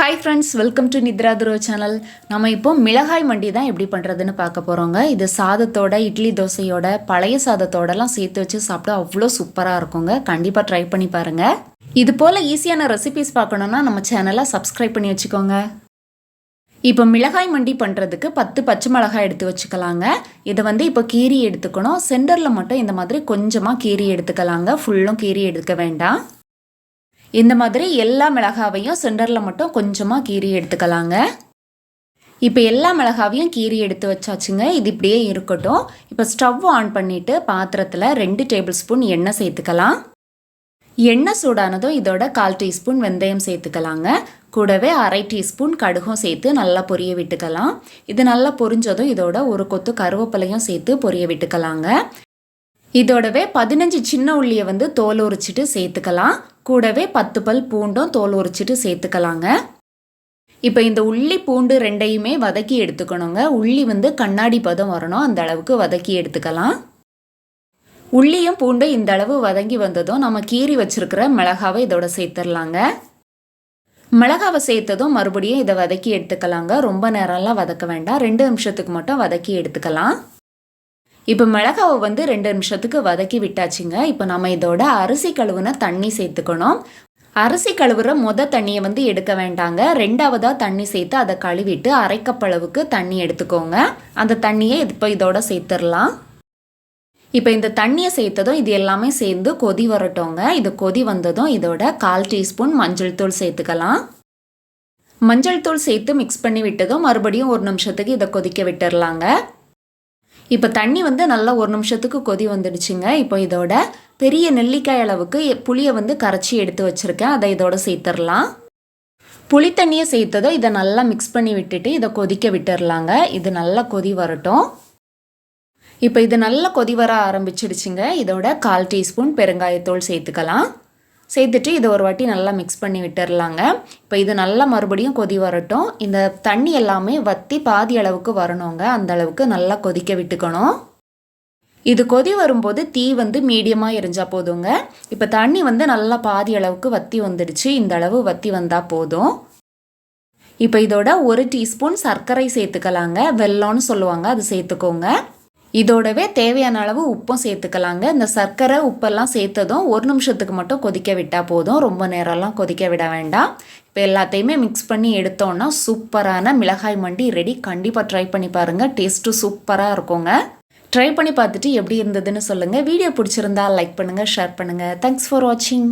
Hi friends, welcome to Nidra Dhruv channel. நம்ம இப்போ மிளகாய் மண்டி தான் எப்படி பண்ணுறதுன்னு பார்க்க போகிறோங்க. இது சாதத்தோட இட்லி தோசையோட பழைய சாதத்தோடலாம் சேர்த்து வச்சு சாப்பிட்டா அவ்வளோ சூப்பராக இருக்குங்க. கண்டிப்பாக ட்ரை பண்ணி பாருங்கள். இது போல் ஈஸியான ரெசிபிஸ் பார்க்கணுன்னா நம்ம சேனலை சப்ஸ்கிரைப் பண்ணி வச்சுக்கோங்க. இப்போ மிளகாய் மண்டி பண்ணுறதுக்கு 10 பச்சை மிளகாய் எடுத்து வச்சுக்கலாங்க. இதை இப்போ கீரி எடுத்துக்கணும். சென்டரில் மட்டும் இந்த மாதிரி கொஞ்சமாக கீரி எடுத்துக்கலாங்க. ஃபுல்லும் கீரி எடுக்க வேண்டாம். இந்த மாதிரி எல்லா மிளகாவையும் சென்டரில் மட்டும் கொஞ்சமாக கீரி எடுத்துக்கலாங்க. இப்போ எல்லா மிளகாவையும் கீரி எடுத்து வச்சாச்சுங்க. இது இப்படியே இருக்கட்டும். இப்போ ஸ்டவ் ஆன் பண்ணிவிட்டு பாத்திரத்தில் 2 டேபிள் ஸ்பூன் எண்ணெய் சேர்த்துக்கலாம். எண்ணெய் சூடானதும் இதோட 1/4 டீஸ்பூன் வெந்தயம் சேர்த்துக்கலாங்க. கூடவே 1/2 டீஸ்பூன் கடுகும் சேர்த்து நல்லா பொரிய விட்டுக்கலாம். இது நல்லா பொரிஞ்சதும் இதோட ஒரு கொத்து கருவேப்பிலையும் சேர்த்து பொரிய விட்டுக்கலாங்க. இதோடவே 15 சின்ன உள்ளியை தோல் உரிச்சிட்டு சேர்த்துக்கலாம். கூடவே 10 பல் பூண்டும் தோல் உரிச்சிட்டு சேர்த்துக்கலாங்க. இப்போ இந்த உள்ளி பூண்டு ரெண்டையுமே வதக்கி எடுத்துக்கணுங்க. உள்ளி கண்ணாடி பதம் வரணும், அந்த அளவுக்கு வதக்கி எடுத்துக்கலாம். உள்ளியும் பூண்டும் இந்த அளவு வதங்கி வந்ததும் நம்ம கீறி வச்சிருக்கிற மிளகாவை இதோட சேர்த்துடலாங்க. மிளகாவை சேர்த்ததும் மறுபடியும் இதை வதக்கி எடுத்துக்கலாங்க. ரொம்ப நேரம்லாம் வதக்க வேண்டாம், 2 நிமிஷத்துக்கு மட்டும் வதக்கி எடுத்துக்கலாம். இப்போ மிளகாவை 2 நிமிஷத்துக்கு வதக்கி விட்டாச்சுங்க. இப்போ நம்ம இதோட அரிசி கழுவுன தண்ணி சேர்த்துக்கணும். அரிசி கழுவுற தண்ணியை எடுக்க வேண்டாங்க. 2வதாக தண்ணி சேர்த்து அதை கழுவிட்டு 1/2 கப் அளவுக்கு தண்ணி எடுத்துக்கோங்க. அந்த தண்ணியை இப்போ இதோட சேர்த்துடலாம். இப்போ இந்த தண்ணியை சேர்த்ததும் இது எல்லாமே சேர்ந்து கொதி வரட்டோங்க. இது கொதி வந்ததும் இதோட 1/4 டீஸ்பூன் மஞ்சள் தூள் சேர்த்துக்கலாம். மஞ்சள் தூள் சேர்த்து மிக்ஸ் பண்ணி விட்டதும் மறுபடியும் 1 நிமிஷத்துக்கு இதை கொதிக்க விட்டுடலாங்க. இப்போ தண்ணி நல்லா 1 நிமிஷத்துக்கு கொதி வந்துடுச்சுங்க. இப்போ இதோட பெரிய நெல்லிக்காய் அளவுக்கு புளியை கரைச்சி எடுத்து வச்சுருக்கேன். அதை இதோட சேர்த்துடலாம். புளி தண்ணியை சேர்த்ததும் இதை நல்லா மிக்ஸ் பண்ணி விட்டுட்டு இதை கொதிக்க விட்டுடலாங்க. இது நல்லா கொதி வரட்டும். இப்போ இது நல்லா கொதி வர ஆரம்பிச்சிடுச்சுங்க. இதோட 1/4 டீஸ்பூன் பெருங்காயத்தூள் சேர்த்துக்கலாம். சேர்த்துட்டு இதை ஒரு வாட்டி நல்லா மிக்ஸ் பண்ணி விட்டுடலாங்க. இப்போ இது நல்லா மறுபடியும் கொதி வரட்டும். இந்த தண்ணி எல்லாமே வற்றி பாதி அளவுக்கு வரணுங்க. அந்த அளவுக்கு நல்லா கொதிக்க விட்டுக்கணும். இது கொதி வரும்போது தீ மீடியமாக எரிஞ்சால் போதுங்க. இப்போ தண்ணி நல்லா பாதி அளவுக்கு வற்றி வந்துடுச்சு. இந்த அளவு வற்றி வந்தால் போதும். இப்போ இதோட 1 டீஸ்பூன் சர்க்கரை சேர்த்துக்கலாங்க. வெல்லம்னு சொல்லுவாங்க, அது சேர்த்துக்கோங்க. இதோடவே தேவையான அளவு உப்பும் சேர்த்துக்கலாங்க. இந்த சர்க்கரை உப்பெல்லாம் சேர்த்ததும் 1 நிமிஷத்துக்கு மட்டும் கொதிக்க விட்டால் போதும். ரொம்ப நேரம்லாம் கொதிக்க விட வேண்டாம். இப்போ எல்லாத்தையுமே மிக்ஸ் பண்ணி எடுத்தோன்னா சூப்பரான மிளகாய் மண்டி ரெடி. கண்டிப்பாக ட்ரை பண்ணி பாருங்கள். டேஸ்ட்டு சூப்பராக இருக்குங்க. ட்ரை பண்ணி பார்த்துட்டு எப்படி இருந்ததுன்னு சொல்லுங்கள். வீடியோ பிடிச்சிருந்தா லைக் பண்ணுங்கள், ஷேர் பண்ணுங்கள். தேங்க்ஸ் ஃபார் வாட்சிங்.